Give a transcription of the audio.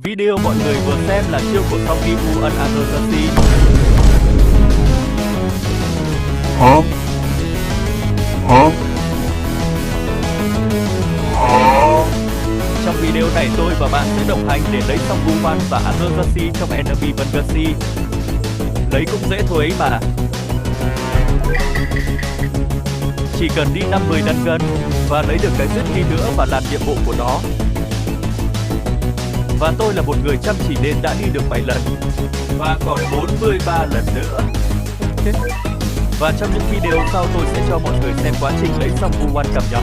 Video mọi người vừa xem là chiêu của Tommy Gun Agency. Hả? Hả? Trong video này tôi và bạn sẽ đồng hành để lấy xong Gun và Agency trong Enemy Bungersea. Lấy cũng dễ thôi ấy mà. Chỉ cần đi 50 dungeon và lấy được cái giết nữa và làm nhiệm vụ của nó. Và tôi là một người chăm chỉ nên đã đi được 7 lần. Và còn 43 lần nữa. Và trong những video sau tôi sẽ cho mọi người xem quá trình lấy xong Gun cầm nhỏ.